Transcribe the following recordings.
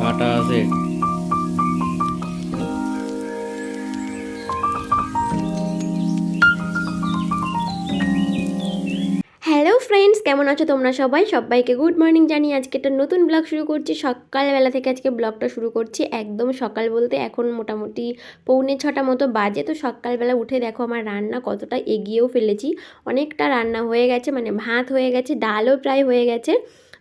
কাটা আছে। Hello friends, কেমন আছো তোমরা সবাই? সবাইকে গুড মর্নিং জানিয়ে আজকে একটা নতুন ব্লগ শুরু করছি। সকালবেলা থেকে আজকে ব্লগটা শুরু করছি। একদম সকাল বলতে এখন মোটামুটি 6:45 মতো বাজে। তো সকালবেলা উঠে দেখো আমার রান্না কতটা এগিয়েও ফেলেছি। অনেকটা রান্না হয়ে গেছে, মানে ভাত হয়ে গেছে, ডালও প্রায় হয়ে গেছে।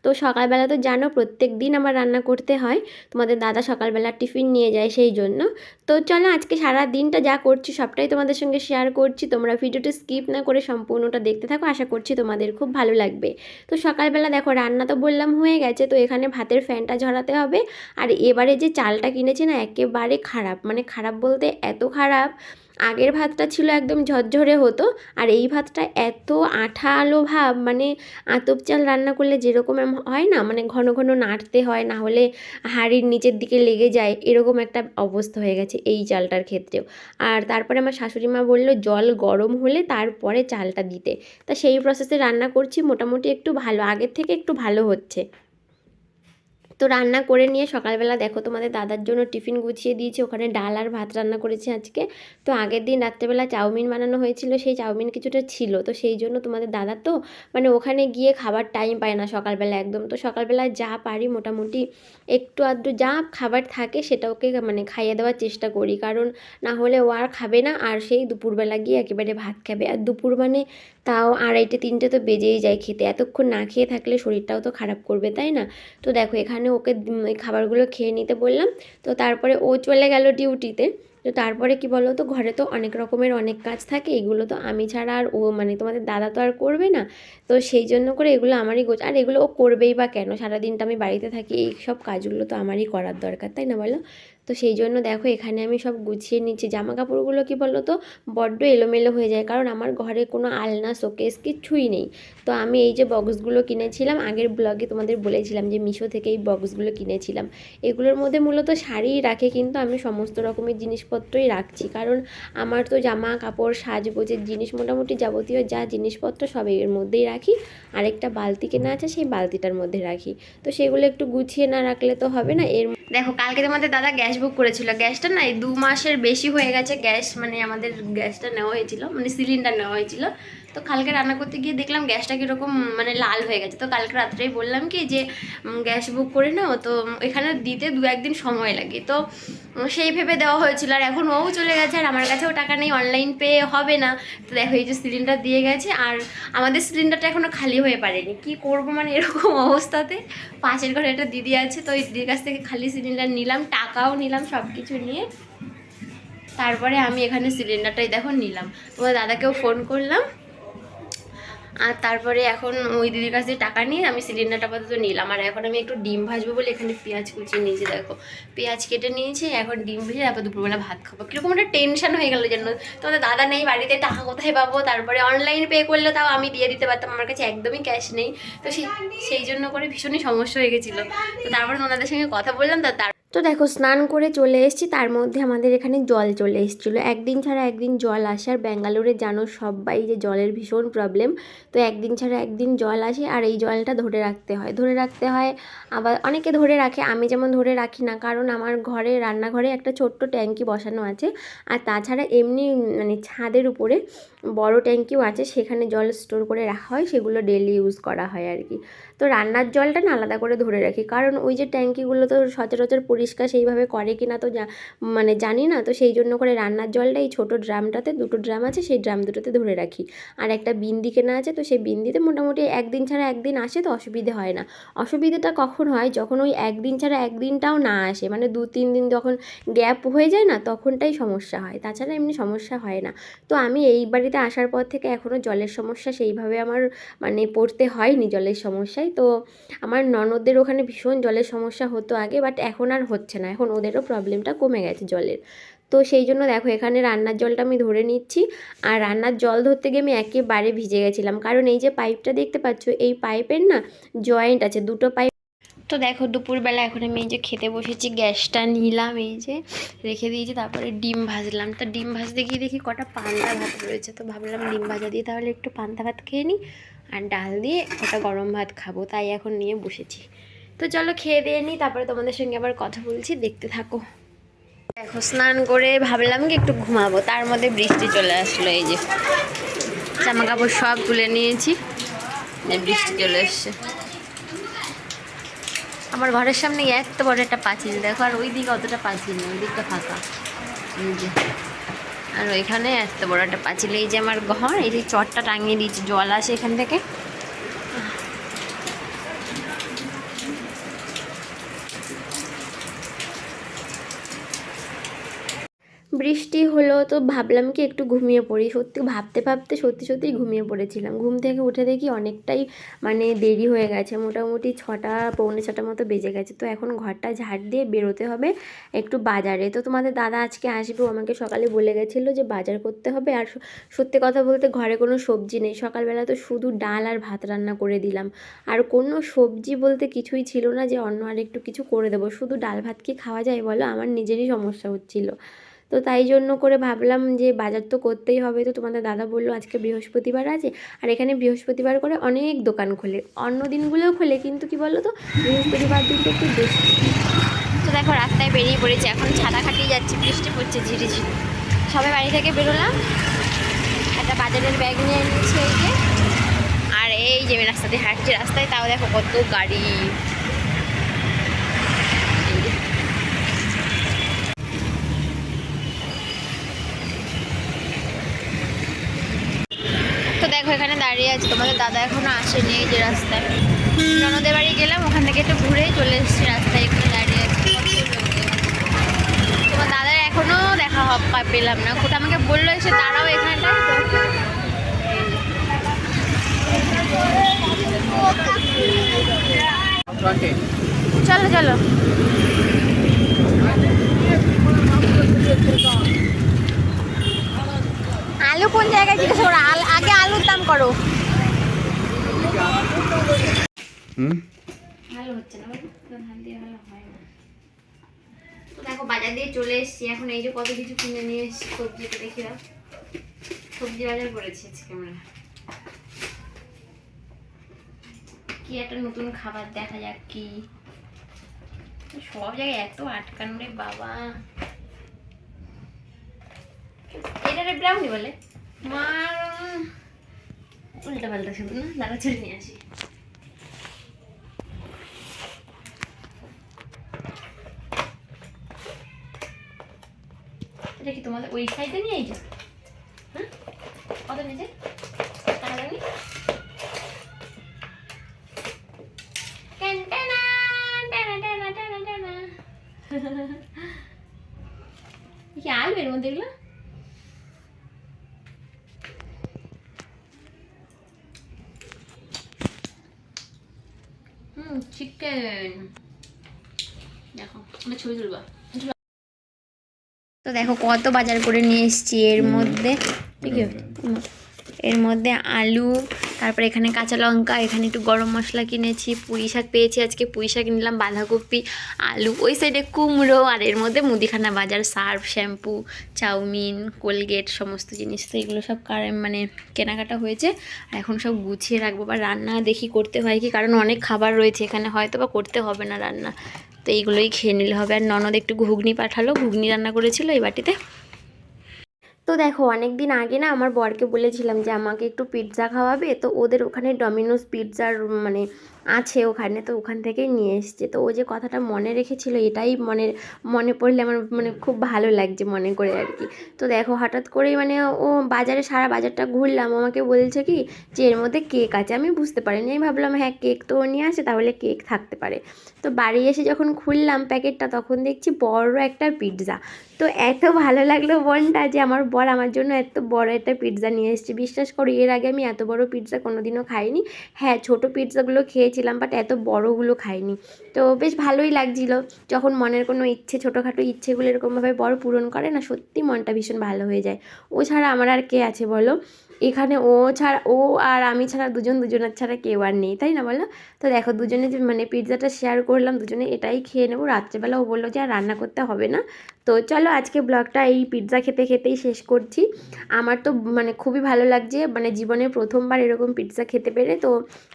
তো সকালবেলা তো জানো প্রত্যেক দিন আমার রান্না করতে হয়, তোমাদের দাদা সকালবেলা টিফিন নিয়ে যায় সেই জন্য। তো চলো আজকে সারা দিনটা যা করছি সবটাই তোমাদের সঙ্গে শেয়ার করছি। তোমরা ভিডিওটা স্কিপ না করে সম্পূর্ণটা দেখতে থাকো, আশা করছি তোমাদের খুব ভালো লাগবে। তো সকালবেলা দেখো রান্না তো বললাম হয়ে গেছে, তো এখানে ভাতের ফ্যানটা ঝরাতে হবে। আর এবারে যে চালটা কিনেছি না একেবারে খারাপ, মানে খারাপ বলতে এত খারাপ। আগের ভাতটা ছিল একদম ঝরঝরে হতো, আর এই ভাতটা এত আঠালো ভাব, মানে আতপ চাল রান্না করলে যেরকম হয় না, মানে ঘন ঘন নাড়তে হয়, না হলে হাঁড়ির নিচের দিকে লেগে যায়, এরকম একটা অবস্থা হয়ে গেছে এই চালটার ক্ষেত্রেও। আর তারপরে আমার শাশুড়ি মা বললো জল গরম হলে তারপরে চালটা দিতে। তা সেই প্রসেসে রান্না করছি, মোটামুটি একটু ভালো, আগের থেকে একটু ভালো হচ্ছে। তো রান্না করে নিয়ে সকালবেলা দেখো তোমাদের দাদার জন্য টিফিন গুছিয়ে দিয়েছি। ওখানে ডাল আর ভাত রান্না করেছি আজকে। তো আগের দিন রাত্রেবেলা চাউমিন বানানো হয়েছিল, সেই চাউমিন কিছুটা ছিল, তো সেই জন্য তোমাদের দাদা তো মানে ওখানে গিয়ে খাবার টাইম পায় না সকালবেলা একদম। তো সকালবেলা যা পারি মোটামুটি একটু আধটু যা খাবার থাকে সেটা ওকে মানে খাইয়ে দেওয়ার চেষ্টা করি, কারণ না হলে ও আর খাবে না, আর সেই দুপুরবেলা গিয়ে একেবারে ভাত খাবে। আর দুপুর মানে তাও 2:30-3টে তো বেজেই যায় খেতে। এতক্ষণ না খেয়ে থাকলে শরীরটাও তো খারাপ করবে, তাই না? তো দেখো এখানে ওকে এই খাবারগুলো খেয়ে নিতে বললাম। তো তারপরে ও চলে গেল ডিউটিতে। তো তারপরে কি বলো তো, ঘরে তো অনেক রকমের অনেক কাজ থাকে, এগুলো তো আমি ছাড়া আর ও মানে তোমাদের দাদা তো আর করবে না। তো সেই জন্য করে এগুলো আমারই আর এগুলো ও করবেই বা কেন, সারাদিনটা আমি বাড়িতে থাকি, এই সব কাজগুলো তো আমারই করার দরকার, তাই না বলো? তো সেই জন্য দেখো এখানে আমি সব গুছিয়ে নিচ্ছি। জামা কাপড়গুলো কি বলো তো বড্ড এলোমেলো হয়ে যায়, কারণ আমার ঘরে কোনো আলনা শোকেস কিচ্ছুই নেই। তো আমি এই যে বক্সগুলো কিনেছিলাম, আগের ব্লগে তোমাদের বলেছিলাম যে মিশো থেকে এই বক্সগুলো কিনেছিলাম। এগুলোর মধ্যে মূলত শাড়িই রাখে, কিন্তু আমি সমস্ত রকমের জিনিসপত্রই রাখছি, কারণ আমার তো জামা কাপড় সাজগোজের জিনিস মোটামুটি যাবতীয় যা জিনিসপত্র সব এর মধ্যেই রাখি। আরেকটা বালতি কেনা আছে, সেই বালতিটার মধ্যে রাখি। তো সেগুলো একটু গুছিয়ে না রাখলে তো হবে না। দেখো কালকে তোমাদের দাদা গ্যাস বুক করেছিল, গ্যাসটা না এই 2 মাসের বেশি হয়ে গেছে। গ্যাস মানে আমাদের গ্যাসটা নেওয়া হয়েছিল, মানে সিলিন্ডার নেওয়া হয়েছিল। তো কালকে রান্না করতে গিয়ে দেখলাম গ্যাসটা কীরকম মানে লাল হয়ে গেছে। তো কালকে রাত্রেই বললাম কি যে গ্যাস বুক করে নাও, তো এখানে দিতে 2-1 দিন সময় লাগে। তো সেই ভেবে দেওয়া হয়েছিল, আর এখন ওও চলে গেছে, আর আমার কাছেও টাকা নেই, অনলাইন পে হবে না। তো দেখো এই যে সিলিন্ডার দিয়ে গেছে, আর আমাদের সিলিন্ডারটা এখনও খালি হয়ে পারেনি। কি করব মানে এরকম অবস্থাতে। পাশের ঘরে একটা দিদি আছে, তো ওই দিদির কাছ থেকে খালি সিলিন্ডার নিলাম, টাকাও নিলাম, সব কিছু নিয়ে তারপরে আমি এখানে সিলিন্ডারটাই দেখো নিলাম। তোমার দাদাকেও ফোন করলাম, আর তারপরে এখন ওই দিদির কাছ থেকে টাকা নিয়ে আমি সিলিন্ডারটা আপাতত নিলাম। আর এখন আমি একটু ডিম ভাজবো বলে এখানে পেঁয়াজ কুচিয়ে নিয়েছি, দেখো পেঁয়াজ কেটে নিয়েছি। এখন ডিম ভেজে তারপর দুপুরবেলা ভাত খাবো। কীরকম একটা টেনশন হয়ে গেল যেন, তোমাদের দাদা নেই বাড়িতে, টাকা কোথায় পাবো? তারপরে অনলাইন পে করলে তাও আমি দিয়ে দিতে পারতাম, আমার কাছে একদমই ক্যাশ নেই। তো সেই জন্য করে ভীষণই সমস্যা হয়ে গেছিলো। তো তারপরে তোমাদের সঙ্গে কথা বললাম। তো দেখো স্নান করে চলে এসেছি, তার মধ্যে আমাদের এখানে জল চলে এসেছিলো। একদিন ছাড়া একদিন জল আসে, আর ব্যাঙ্গালোরে জানো সবাই যে জলের ভীষণ প্রবলেম। তো একদিন ছাড়া একদিন জল আসে, আর এই জলটা ধরে রাখতে হয়। আবার অনেকে ধরে রাখে, আমি যেমন ধরে রাখি না, কারণ আমার ঘরে রান্নাঘরে একটা ছোট্ট ট্যাঙ্কি বসানো আছে। আর তাছাড়া এমনি মানে ছাদের উপরে বড় ট্যাঙ্কিও আছে, সেখানে জল স্টোর করে রাখা হয়, সেগুলো ডেলি ইউজ করা হয় আর কি। তো রান্নার জলটা না আলাদা করে ধরে রাখি, কারণ ওই যে ট্যাঙ্কিগুলো তো সচরাচর পরিষ্কার সেইভাবে করে কি না তো মানে জানি না। তো সেই জন্য করে রান্নার জলটা এই ছোটো ড্রামটাতে, 2টো ড্রাম আছে, সেই ড্রাম দুটোতে ধরে রাখি। আর একটা বিন্দি কেনা আছে, তো সেই বিন্দিতে মোটামুটি একদিন ছাড়া একদিন আসে, তো অসুবিধে হয় না। অসুবিধাটা কখন হয়, যখন ওই একদিন ছাড়া একদিনটাও না আসে, মানে 2-3 দিন যখন গ্যাপ হয়ে যায় না, তখনটাই সমস্যা হয়, তাছাড়া এমনি সমস্যা হয় না। তো আমি এই বাড়িতে আসার পর থেকে এখনও জলের সমস্যা সেইভাবে আমার মানে পড়তে হয়নি জলের সমস্যায়। তো আমার ননদদের ওখানে ভীষণ জলের সমস্যা হতো আগে, বাট এখন আর হচ্ছে না, এখন ওদেরও প্রবলেমটা কমে গেছে জলের। তো সেই জন্য দেখো এখানে রান্নার জলটা আমি ধরে নিচ্ছি। আর রান্নার জল ধরতে গিয়ে আমি একেবারে ভিজে গেছিলাম, কারণ এই যে পাইপটা দেখতে পাচ্ছ, এই পাইপের না জয়েন্ট আছে, 2টো পাইপ। তো দেখো দুপুরবেলা এখন আমি এই যে খেতে বসেছি, গ্যাসটা নিলাম, এই যে রেখে দিয়েছি, তারপরে ডিম ভাজলাম। তো ডিম ভাজতে গিয়ে দেখি কটা পান্তা ভাত রয়েছে, তো ভাবলাম ডিম ভাজা দিয়ে তাহলে একটু পান্তা ভাত খেয়ে নিই, আর ডাল দিয়ে ওটা গরম ভাত খাবো, তাই এখন নিয়ে বসেছি। তো চলো খেয়ে দিয়ে নিই, তারপরে তোমাদের সঙ্গে আবার কথা বলছি, দেখতে থাকো। দেখো স্নান করে ভাবলাম কি একটু ঘুমাবো, তার মধ্যে বৃষ্টি চলে আসলো। এই যে জামা কাপড় সব তুলে নিয়েছি, বৃষ্টি চলে এসছে। আমার ঘরের সামনে এত বড় একটা পাঁচিল দেখো, আর ওই দিকে অতটা পাঁচিল নেই, ওই দিকটা ফাঁকা। এই যে আর ওইখানে এত বড় একটা পাঁচিল। এই যে আমার ঘর, এই যে চটটা টাঙিয়ে দিয়েছি, জল আসে এখান থেকে। বৃষ্টি হলো তো ভাবলাম কি একটু ঘুমিয়ে পড়ি। সত্যি ভাবতে ভাবতে সত্যি সত্যিই ঘুমিয়ে পড়েছিলাম। ঘুম থেকে উঠে দেখি অনেকটাই মানে দেরি হয়ে গেছে, মোটামুটি 6টা পৌনে 6টা মতো বেজে গেছে। তো এখন ঘরটা ঝাড় দিয়ে বেরোতে হবে একটু বাজারে। তো তোমাদের দাদা আজকে আসবে, আমাকে সকালে বলে গেছিলো যে বাজার করতে হবে। আর সত্যি কথা বলতে ঘরে কোনো সবজি নেই, সকালবেলা তো শুধু ডাল আর ভাত রান্না করে দিলাম, আর কোনো সবজি বলতে কিছুই ছিল না যে অন্য আর একটু কিছু করে দেবো। শুধু ডাল ভাত কি খাওয়া যায় বলো, আমার নিজেরই সমস্যা হচ্ছিলো। তো তাই জন্য করে ভাবলাম যে বাজার তো করতেই হবে। তো তোমাদের দাদা বললো আজকে বৃহস্পতিবার আছে, আর এখানে বৃহস্পতিবার করে অনেক দোকান খোলে, অন্য দিনগুলোও খোলে, কিন্তু কি বলো তো বৃহস্পতিবার দিনটা একটু বেশি। তো দেখো রাস্তায় বেরিয়ে পড়েছি, এখন ছাতা খাটিয়ে যাচ্ছি, বৃষ্টি পড়ছে ঝিরিঝিরি। সবাই বাড়ি থেকে বেরোলাম, একটা বাজারের ব্যাগ নিয়ে নিয়েছি এই যে। আর এই যে রাস্তা দিয়ে হাঁটছি, রাস্তায় তাও দেখো কত গাড়ি। তো দেখো এখানে দাঁড়িয়ে আছে, তোমাদের দাদা এখনো আসেনি। এই যে রাস্তায় ননদের বাড়ি গেলাম, ওখান থেকে একটু ঘুরে চলে এসেছি, রাস্তায় এখানে দাঁড়িয়ে আছে। তোমার দাদার এখনো দেখা পেলাম না, কোথাও আমাকে বললো এসে দাঁড়াও এখানটায়। তো চলো চলো। আলু কোন জায়গায় জিজ্ঞাসা করো, আগে আলুর দাম করো। ভালো হচ্ছে না, ধান দিয়ে ভালো হয় না। তো দেখো বাজার দিয়ে চলে এসেছি, এখন এই যে কত কিছু কিনে নিয়ে এসেছি। সবজিটা দেখি দাও, সবজি বাজার করেছি আজকে আমরা। কি একটা নতুন খাবার দেখা যাক কি, সব জায়গায় এত আটকানো রে বাবা। এটা রে ব্রাউনি বলে মার, উল্টা পাল্টা শুধু না, দাঁড়া চলে নিয়ে আসি। এটা কি তোমাদের ওই সাইডে নিয়ে এই যে, হ্যাঁ কত নিচে টাকা লাগনি। কি আলু এর মধ্যে এগুলো, চিকেন। দেখো আমরা ছবি তুলবা। তো দেখো কত বাজার করে নিয়ে এসেছি, এর মধ্যে আলু, তারপরে এখানে কাঁচা লঙ্কা, এখানে একটু গরম মশলা কিনেছি, পুঁই শাক পেয়েছি আজকে, পুঁই শাক নিলাম, বাঁধাকপি, আলু, ওই সাইডে কুমড়ো, আর এর মধ্যে মুদিখানা বাজার, সার্ফ, শ্যাম্পু, চাউমিন, কোলগেট, সমস্ত জিনিস। তো এগুলো সব মানে কেনাকাটা হয়েছে। আর এখন সব গুছিয়ে রাখবো, বা রান্না দেখি করতে হয় কি, কারণ অনেক খাবার রয়েছে এখানে, হয়তো বা করতে হবে না রান্না, তো এইগুলোই খেয়ে নিলে হবে। আর ননদ একটু ঘুগনি পাঠালো, ঘুগনি রান্না করেছিল এই বাটিতে। তো দেখো অনেক দিন আগে না আমার বরকে বলেছিলাম যে আমাকে একটু পিৎজা খাওয়াবে, তো ওদের ওখানে ডমিনোস পিৎজার মানে আছে ওখানে, তো ওখান থেকেই নিয়ে এসছে। তো ও যে কথাটা মনে রেখেছিল, এটাই মনে পড়লে আমার মানে খুব ভালো লাগছে মনে করে আর কি। তো দেখো হঠাৎ করেই মানে ও বাজারে, সারা বাজারটা ঘুরলাম, আমাকে বলছে কি যে এর মধ্যে কেক আছে। আমি বুঝতে পারিনি, আমি ভাবলাম হ্যাঁ কেক তো ও নিয়ে আসে, তাহলে কেক থাকতে পারে। তো বাড়ি এসে যখন খুললাম প্যাকেটটা, তখন দেখছি বড় একটা পিৎজা। তো এত ভালো লাগলো বোনটা, যে আমার বর আমার জন্য এত বড় একটা পিৎজা নিয়ে এসেছে। বিশ্বাস করো এর আগে আমি এত বড় পিৎজা কোনোদিনও খাইনি। হ্যাঁ ছোটো পিৎজাগুলো খেয়েছিলাম, বাট এত বড়গুলো খাইনি। তো বেশ ভালোই লাগছিলো, যখন মনের কোনো ইচ্ছে, ছোটোখাটো ইচ্ছেগুলো এরকমভাবে বড় পূরণ করে না, সত্যি মনটা ভীষণ ভালো হয়ে যায়। ও ছাড়া আমার আর কে আছে বলো। এখানে ও আর আমি ছাড়া দুজনের ছাড়া কেউ আর নেই, তাই না বলো? তো দেখো দুজনে যে মানে পিৎজাটা শেয়ার করলাম, দুজনে এটাই খেয়ে নেবো। রাত্রেবেলা ও বললো যে আর রান্না করতে হবে না। তো চলো আজকে ব্লগটা এই পিৎজা খেতে খেতেই শেষ করছি। আমার তো মানে খুবই ভালো লাগছে, মানে জীবনে প্রথমবার এরকম পিৎজা খেতে পেরে। তো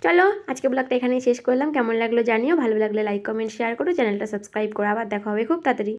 চলো আজকে ব্লগটা এখানেই শেষ করলাম। কেমন লাগলো জানিও, ভালো লাগলে লাইক কমেন্ট শেয়ার করো, চ্যানেলটা সাবস্ক্রাইব করো। আবার দেখা হবে খুব তাড়াতাড়ি।